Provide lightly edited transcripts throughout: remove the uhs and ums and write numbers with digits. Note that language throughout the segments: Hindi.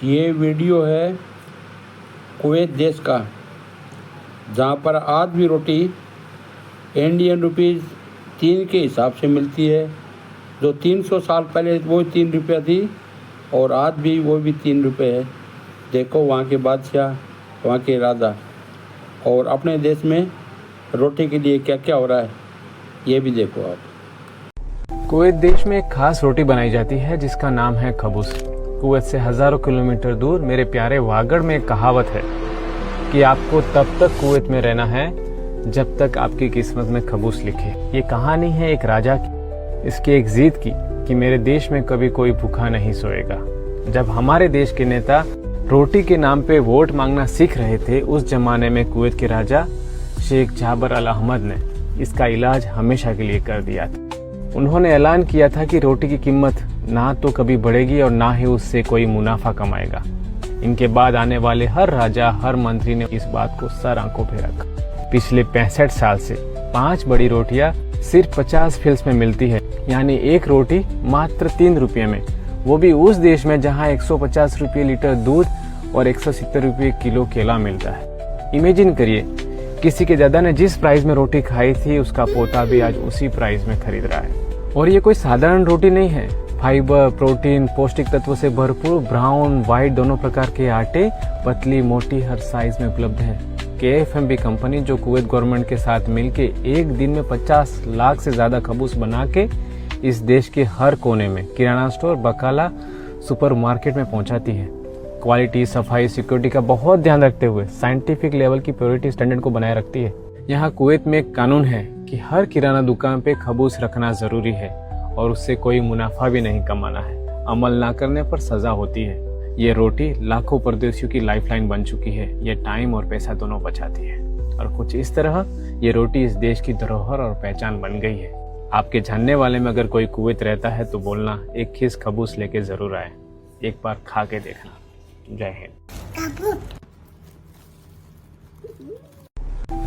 ये वीडियो है कुवैत देश का, जहाँ पर आज भी रोटी इंडियन रुपीज़ 3 के हिसाब से मिलती है। जो 300 साल पहले वो 3 रुपये थी और आज भी वो भी 3 रुपये है। देखो वहाँ के बादशाह, वहाँ के राजा, और अपने देश में रोटी के लिए क्या क्या हो रहा है ये भी देखो आप। कुवैत देश में एक खास रोटी बनाई जाती है जिसका नाम है खबूस। कुवैत से हजारों किलोमीटर दूर मेरे प्यारे वागड़ में एक कहावत है कि आपको तब तक कुवैत में रहना है जब तक आपकी किस्मत में खबूस लिखे। ये कहानी है एक राजा की, इसकी एक जिद की कि मेरे देश में कभी कोई भूखा नहीं सोएगा। जब हमारे देश के नेता रोटी के नाम पे वोट मांगना सीख रहे थे, उस जमाने में कुवैत के राजा शेख जाबर अल अहमद ने इसका इलाज हमेशा के लिए कर दिया था। उन्होंने ऐलान किया था कि रोटी की कीमत ना तो कभी बढ़ेगी और ना ही उससे कोई मुनाफा कमाएगा। इनके बाद आने वाले हर राजा, हर मंत्री ने इस बात को सर आंखों पे रखा। पिछले 65 साल से 5 बड़ी रोटियां सिर्फ 50 फिल्स में मिलती है, यानी एक रोटी मात्र 3 रुपये में, वो भी उस देश में जहां 150 रुपये लीटर दूध और 170 रुपये किलो केला मिलता है। इमेजिन करिए, किसी के दादा ने जिस प्राइस में रोटी खाई थी उसका पोता भी आज उसी प्राइस में खरीद रहा है। और ये कोई साधारण रोटी नहीं है। फाइबर, प्रोटीन, पौष्टिक तत्वों से भरपूर ब्राउन, व्हाइट दोनों प्रकार के आटे पतली मोटी हर साइज में उपलब्ध है। KFMB कंपनी जो कुवैत गवर्नमेंट के साथ मिलके एक दिन में 50 लाख से ज्यादा खबूस बना के इस देश के हर कोने में किराना स्टोर, बकाला, सुपरमार्केट में पहुंचाती है। क्वालिटी, सफाई, सिक्योरिटी का बहुत ध्यान रखते हुए साइंटिफिक लेवल की प्योरिटी स्टैंडर्ड को बनाए रखती है। यहाँ कुवैत में एक कानून है कि हर किराना दुकान पे खबूस रखना जरूरी है और उससे कोई मुनाफा भी नहीं कमाना है। अमल ना करने पर सजा होती है। ये रोटी लाखों परदेशियों की लाइफलाइन बन चुकी है। ये टाइम और पैसा दोनों बचाती है और कुछ इस तरह ये रोटी इस देश की धरोहर और पहचान बन गई है। आपके जानने वाले में अगर कोई कुवैत रहता है तो बोलना, एक खीस खबूस लेके जरूर आए, एक बार खा के देखना। जय हिंद।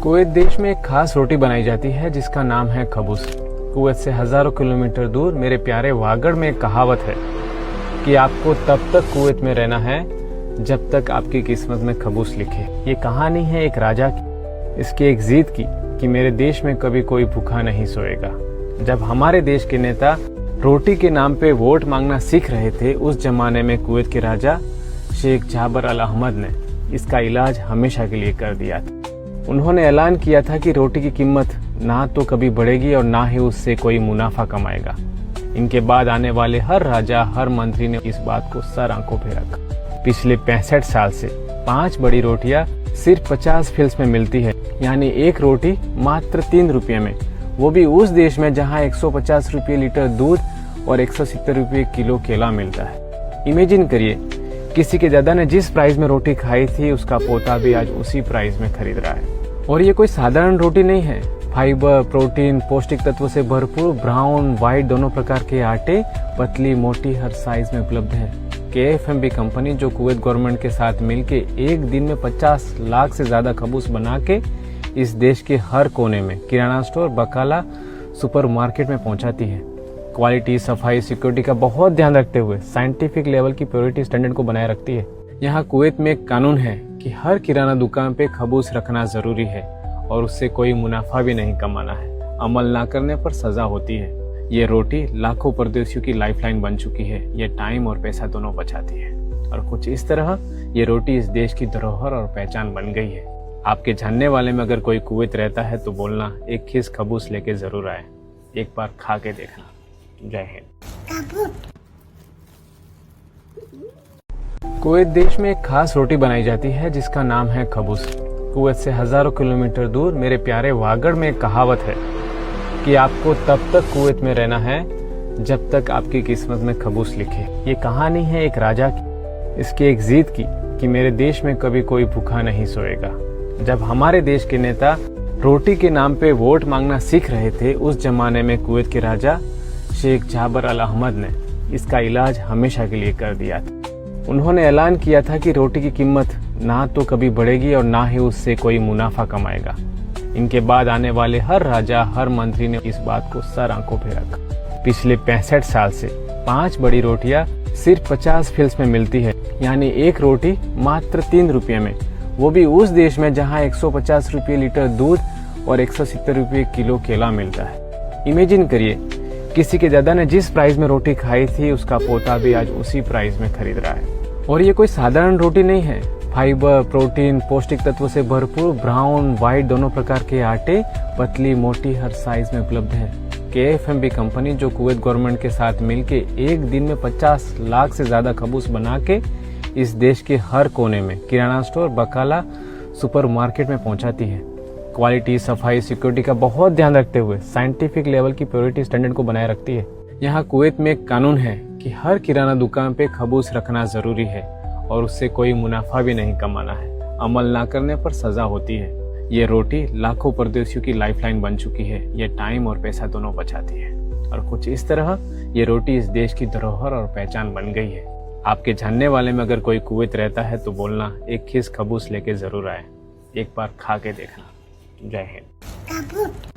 कुवैत देश में एक खास रोटी बनाई जाती है जिसका नाम है खबूस। कुवैत से हजारों किलोमीटर दूर मेरे प्यारे वागड़ में एक कहावत है कि आपको तब तक कुवैत में रहना है जब तक आपकी किस्मत में खबूस लिखे। ये कहानी है एक राजा की, इसकी एक जिद की कि मेरे देश में कभी कोई भूखा नहीं सोएगा। जब हमारे देश के नेता रोटी के नाम पे वोट मांगना सीख रहे थे, उस जमाने में कुवैत के राजा शेख जाबर अल अहमद ने इसका इलाज हमेशा के लिए कर दिया था। उन्होंने ऐलान किया था कि रोटी की कीमत ना तो कभी बढ़ेगी और ना ही उससे कोई मुनाफा कमाएगा। इनके बाद आने वाले हर राजा, हर मंत्री ने इस बात को सर आंखों पे रखा। पिछले 65 साल से 5 बड़ी रोटियां सिर्फ 50 फिल्स में मिलती है, यानी एक रोटी मात्र 3 रुपये में, वो भी उस देश में जहां 150 रुपये लीटर दूध और 170 रुपये किलो केला मिलता है। इमेजिन करिए, किसी के दादा ने जिस प्राइस में रोटी खाई थी उसका पोता भी आज उसी प्राइस में खरीद रहा है। और ये कोई साधारण रोटी नहीं है। फाइबर, प्रोटीन, पौष्टिक तत्वों से भरपूर ब्राउन, व्हाइट दोनों प्रकार के आटे पतली मोटी हर साइज में उपलब्ध है। KFMB कंपनी जो कुवैत गवर्नमेंट के साथ मिलके एक दिन में 50 लाख से ज्यादा खबूस बना के इस देश के हर कोने में किराना स्टोर, बकाला, सुपरमार्केट में पहुंचाती है। क्वालिटी, सफाई, सिक्योरिटी का बहुत ध्यान रखते हुए साइंटिफिक लेवल की प्योरिटी स्टैंडर्ड को बनाए रखती है। यहाँ कुवैत में एक कानून है कि हर किराना दुकान पे खबूस रखना जरूरी है और उससे कोई मुनाफा भी नहीं कमाना है। अमल ना करने पर सजा होती है। ये रोटी लाखों परदेशियों की लाइफलाइन बन चुकी है। ये टाइम और पैसा दोनों बचाती है और कुछ इस तरह ये रोटी इस देश की धरोहर और पहचान बन गई है। आपके जानने वाले में अगर कोई कुवैत रहता है तो बोलना, एक खीस खबूस लेके जरूर आए, एक बार खा के देखना। जय हिंद। कुवैत देश में एक खास रोटी बनाई जाती है जिसका नाम है खबूस। कुवैत से हजारों किलोमीटर दूर मेरे प्यारे वागड़ में एक कहावत है कि आपको तब तक कुवैत में रहना है जब तक आपकी किस्मत में खबूस लिखे। ये कहानी है एक राजा की, इसकी एक जिद की कि मेरे देश में कभी कोई भूखा नहीं सोएगा। जब हमारे देश के नेता रोटी के नाम पे वोट मांगना सीख रहे थे, उस जमाने में कुवैत के राजा शेख जाबर अल अहमद ने इसका इलाज हमेशा के लिए कर दिया था। उन्होंने ऐलान किया था कि रोटी की कीमत ना तो कभी बढ़ेगी और ना ही उससे कोई मुनाफा कमाएगा। इनके बाद आने वाले हर राजा, हर मंत्री ने इस बात को सर आंखों पे रखा। पिछले 65 साल से 5 बड़ी रोटियां सिर्फ 50 फिल्स में मिलती है, यानी एक रोटी मात्र 3 रुपये में, वो भी उस देश में जहाँ 150 रुपये लीटर दूध और 170 रुपये किलो केला मिलता है। इमेजिन करिए, किसी के दादा ने जिस प्राइस में रोटी खाई थी उसका पोता भी आज उसी प्राइस में खरीद रहा है। और ये कोई साधारण रोटी नहीं है। फाइबर, प्रोटीन, पौष्टिक तत्वों से भरपूर ब्राउन व्हाइट दोनों प्रकार के आटे पतली मोटी हर साइज में उपलब्ध है। KFMB कंपनी जो कुवैत गवर्नमेंट के साथ मिलके एक दिन में 50 लाख से ज्यादा खबूस बना के इस देश के हर कोने में किराना स्टोर, बकाला, सुपरमार्केट में पहुंचाती है। क्वालिटी, सफाई, सिक्योरिटी का बहुत ध्यान रखते हुए साइंटिफिक लेवल की प्योरिटी स्टैंडर्ड को बनाए रखती है। यहाँ कुवैत में एक कानून है कि हर किराना दुकान पे खबूस रखना जरूरी है और उससे कोई मुनाफा भी नहीं कमाना है। अमल ना करने पर सजा होती है। ये रोटी लाखों परदेशियों की लाइफलाइन बन चुकी है। ये टाइम और पैसा दोनों बचाती है और कुछ इस तरह ये रोटी इस देश की धरोहर और पहचान बन गई है। आपके जानने वाले में अगर कोई कुवैत रहता है तो बोलना, एक खीस खबूस लेके जरूर आए, एक बार खा के देखना। जय हिंद।